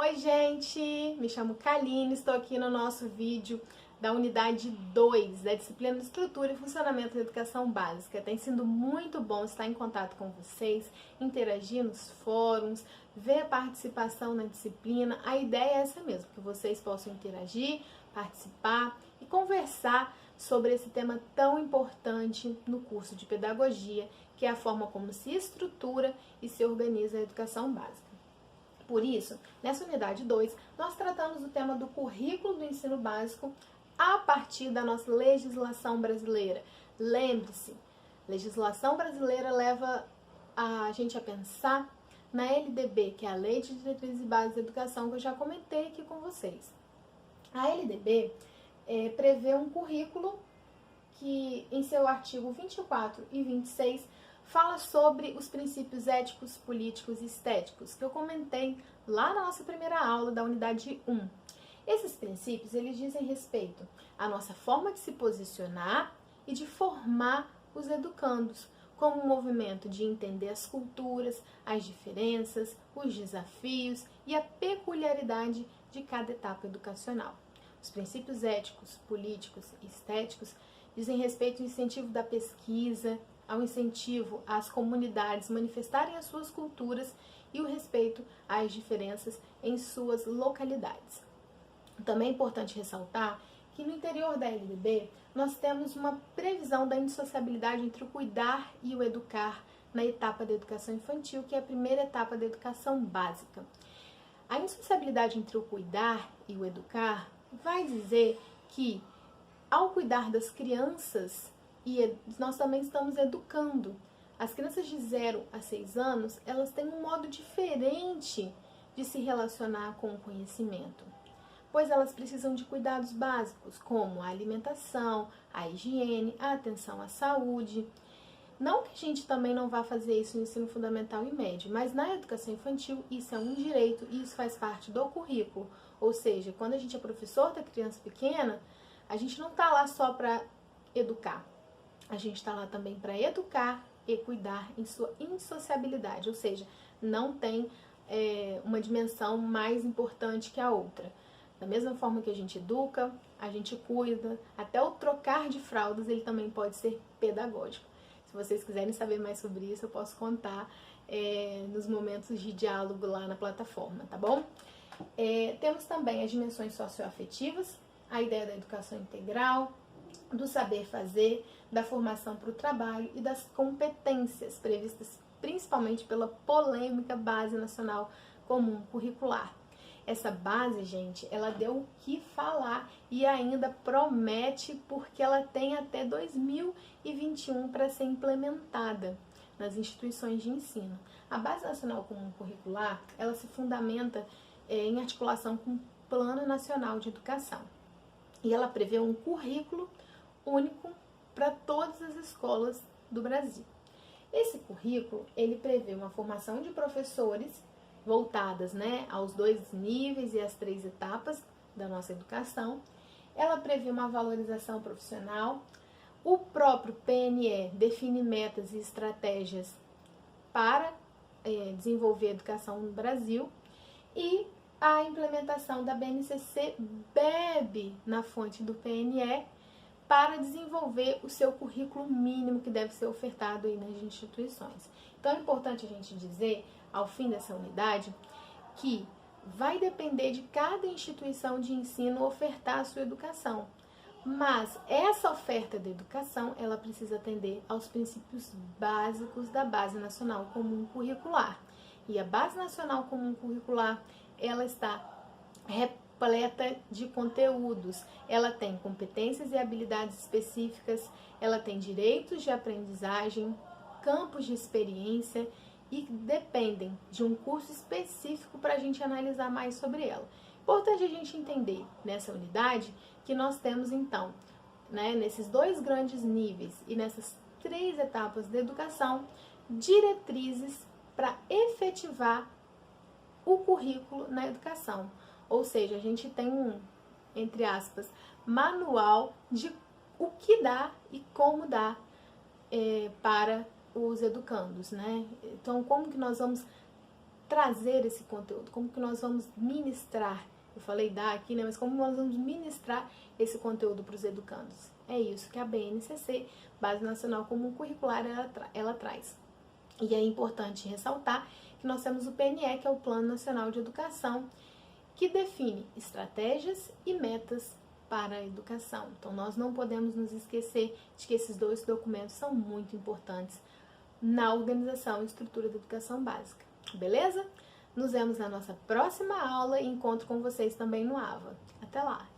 Oi, gente! Me chamo Kaline, estou aqui no nosso vídeo da unidade 2 da disciplina de Estrutura e Funcionamento da Educação Básica. Tem sido muito bom estar em contato com vocês, interagir nos fóruns, ver a participação na disciplina. A ideia é essa mesmo, que vocês possam interagir, participar e conversar sobre esse tema tão importante no curso de Pedagogia, que é a forma como se estrutura e se organiza a educação básica. Por isso, nessa unidade 2, nós tratamos o tema do currículo do ensino básico a partir da nossa legislação brasileira. Lembre-se, legislação brasileira leva a gente a pensar na LDB, que é a Lei de Diretrizes e Bases da Educação, que eu já comentei aqui com vocês. A LDB prevê um currículo que, em seu artigo 24 e 26, fala sobre os princípios éticos, políticos e estéticos, que eu comentei lá na nossa primeira aula da unidade 1. Esses princípios, eles dizem respeito à nossa forma de se posicionar e de formar os educandos, como um movimento de entender as culturas, as diferenças, os desafios e a peculiaridade de cada etapa educacional. Os princípios éticos, políticos e estéticos dizem respeito ao incentivo da pesquisa, ao incentivo às comunidades manifestarem as suas culturas e o respeito às diferenças em suas localidades. Também é importante ressaltar que no interior da LDB nós temos uma previsão da indissociabilidade entre o cuidar e o educar na etapa da educação infantil, que é a primeira etapa da educação básica. A indissociabilidade entre o cuidar e o educar vai dizer que, ao cuidar das crianças, e nós também estamos educando. As crianças de 0 a 6 anos, elas têm um modo diferente de se relacionar com o conhecimento, pois elas precisam de cuidados básicos, como a alimentação, a higiene, a atenção à saúde. Não que a gente também não vá fazer isso no ensino fundamental e médio, mas na educação infantil isso é um direito e isso faz parte do currículo. Ou seja, quando a gente é professor da criança pequena, a gente não está lá só para educar. A gente está lá também para educar e cuidar em sua insociabilidade, ou seja, não tem uma dimensão mais importante que a outra. Da mesma forma que a gente educa, a gente cuida, até o trocar de fraldas ele também pode ser pedagógico. Se vocês quiserem saber mais sobre isso, eu posso contar nos momentos de diálogo lá na plataforma, tá bom? Temos também as dimensões socioafetivas, a ideia da educação integral, do saber fazer, da formação para o trabalho e das competências previstas principalmente pela polêmica Base Nacional Comum Curricular. Essa base, gente, ela deu o que falar e ainda promete, porque ela tem até 2021 para ser implementada nas instituições de ensino. A Base Nacional Comum Curricular, ela se fundamenta em articulação com o Plano Nacional de Educação. E ela prevê um currículo único para todas as escolas do Brasil. Esse currículo, ele prevê uma formação de professores voltadas, aos 2 níveis e às 3 etapas da nossa educação. Ela prevê uma valorização profissional. O próprio PNE define metas e estratégias para desenvolver a educação no Brasil. E a implementação da BNCC bebe na fonte do PNE para desenvolver o seu currículo mínimo que deve ser ofertado aí nas instituições. Então é importante a gente dizer, ao fim dessa unidade, que vai depender de cada instituição de ensino ofertar a sua educação. Mas essa oferta de educação, ela precisa atender aos princípios básicos da Base Nacional Comum Curricular. E a Base Nacional Comum Curricular, ela está repleta de conteúdos. Ela tem competências e habilidades específicas, ela tem direitos de aprendizagem, campos de experiência e dependem de um curso específico para a gente analisar mais sobre ela. Importante a gente entender nessa unidade que nós temos então, nesses 2 grandes níveis e nessas 3 etapas da educação, diretrizes para efetivar o currículo na educação. Ou seja, a gente tem um, entre aspas, manual de o que dá e como dá para os educandos, Então, como que nós vamos trazer esse conteúdo, como que nós vamos ministrar. Eu falei dar aqui, né? Mas como nós vamos ministrar esse conteúdo para os educandos? É isso que a BNCC, Base Nacional Comum Curricular, ela traz. E é importante ressaltar que nós temos o PNE, que é o Plano Nacional de Educação, que define estratégias e metas para a educação. Então, nós não podemos nos esquecer de que esses dois documentos são muito importantes na organização e estrutura da educação básica. Beleza? Nos vemos na nossa próxima aula e encontro com vocês também no AVA. Até lá!